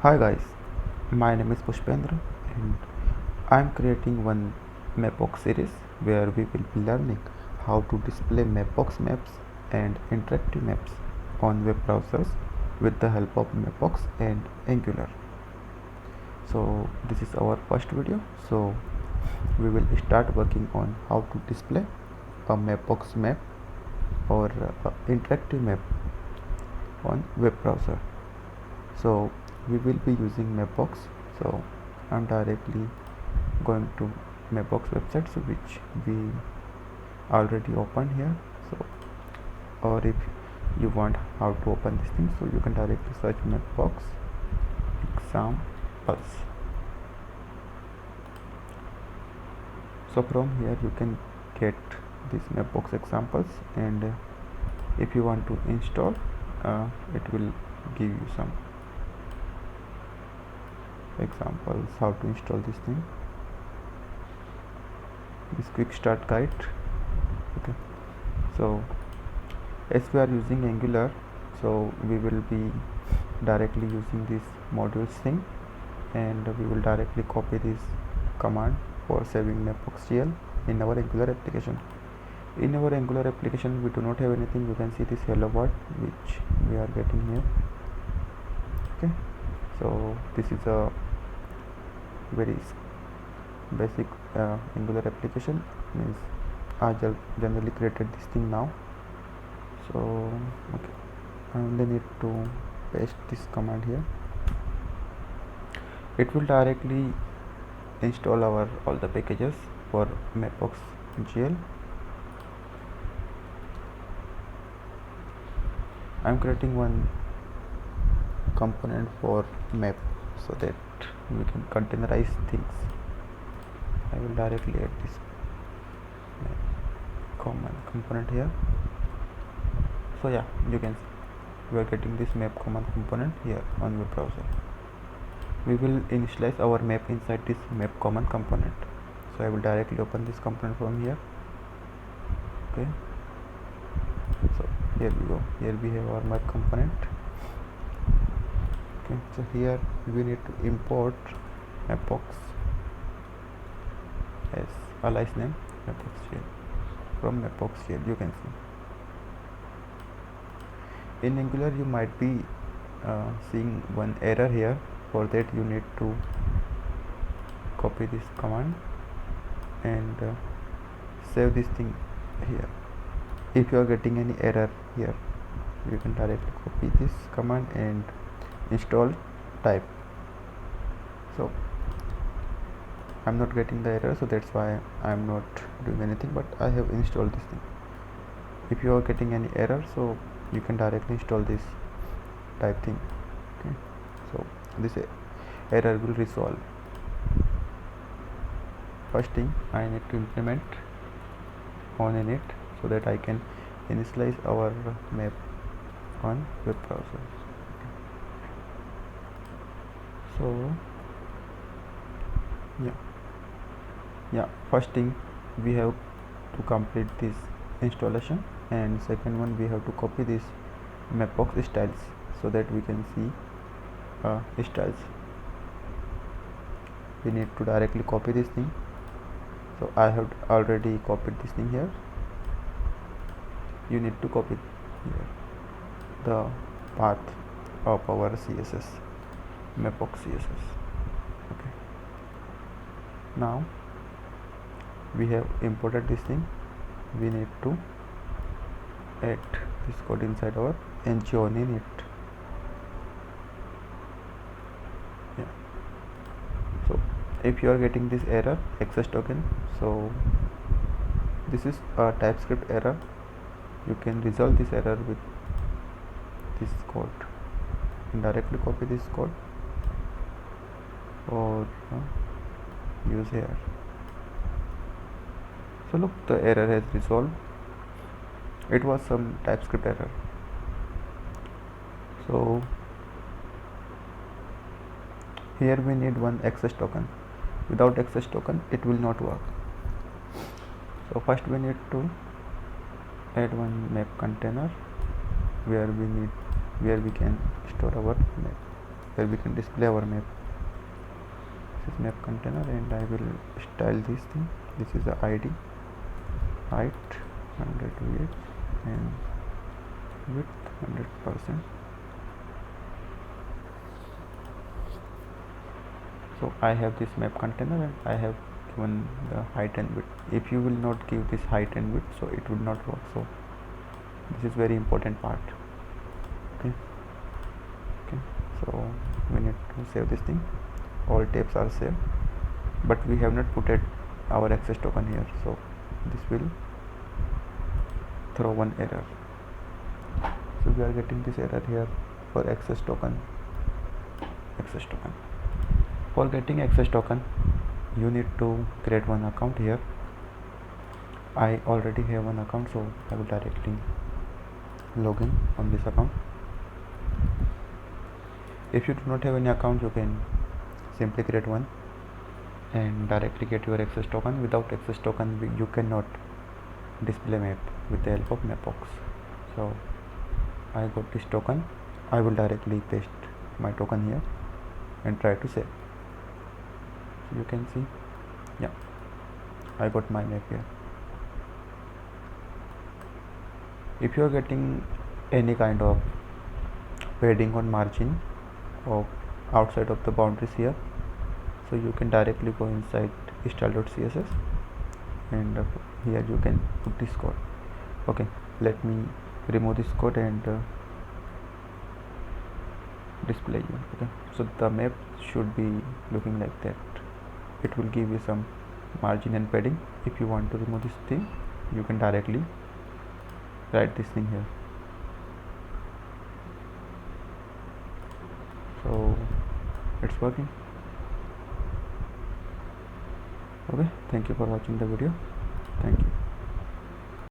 Hi guys, my name is Pushpendra and I am creating one mapbox series where we will be learning how to display mapbox maps and interactive maps on web browsers with the help of mapbox and Angular. So this is our first video, so we will start working on how to display a mapbox map or interactive map on web browser. So we will be using mapbox, so I'm directly going to mapbox website, so which we already opened here. So or if you want how to open this thing, so you can directly search mapbox examples. So from here you can get this mapbox examples, and if you want to install, it will give you some examples how to install this thing, this quick start guide. Okay, so as we are using Angular, so we will be directly using this modules thing, and we will directly copy this command for saving mapboxgl in our Angular application. In our Angular application we do not have anything. You can see this hello world which we are getting here. Okay, so this is a very basic Angular application, means I generally created this thing now. So okay, I only need to paste this command here. It will directly install our all the packages for mapboxgl. I'm creating one component for map so that we can containerize things. I will directly add this common component here. So yeah, you can see we are getting this map command component here on web browser. We will initialize our map inside this map command component. So I will directly open this component from here. Okay, so here we go. Here we have our map component. Okay, so here we need to import mapbox as alias name mapboxgl from mapboxgl. You can see in Angular you might be seeing one error here. For that you need to copy this command and save this thing here. If you are getting any error here, you can directly copy this command and install type. So I'm not getting the error, so that's why I'm not doing anything, but I have installed this thing. If you are getting any error, so you can directly install this type thing. Okay, so this error will resolve. First thing, I need to implement on init so that I can initialize our map on web browser. So yeah, first thing we have to complete this installation, and second one we have to copy this mapbox styles so that we can see styles. We need to directly copy this thing. So I have already copied this thing here. You need to copy here the path of our CSS, mapbox CSS. Okay, now we have imported this thing. We need to add this code inside our ng on init. Yeah, so if you are getting this error access token, so this is a TypeScript error. You can resolve this error with this code and directly copy this code or use here. So look, the error has resolved. It was some TypeScript error. So here we need one access token. Without access token it will not work. So first we need to add one map container where we can store our map where we can display our map. This is map container, and I will style this thing. This is the ID, height 100 width, and width 100%. So I have this map container, and I have given the height and width. If you will not give this height and width, so it would not work. So this is very important part. Okay, so we need to save this thing. All tabs are saved, but we have not put it our access token here, so this will throw one error. So we are getting this error here for access token. For getting access token, you need to create one account here. I already have one account, so I will directly log in on this account. If you do not have any account, you can simply create one and directly get your access token. Without access token, you cannot display map with the help of mapbox. So I got this token. I will directly paste my token here and try to save. So you can see, yeah, I got my map here. If you are getting any kind of padding or margin of outside of the boundaries here, so you can directly go inside style.css, and here you can put this code. Okay, let me remove this code and display you. Okay, so the map should be looking like that. It will give you some margin and padding. If you want to remove this thing, you can directly write this thing here. So it's working. Okay, thank you for watching the video. Thank you.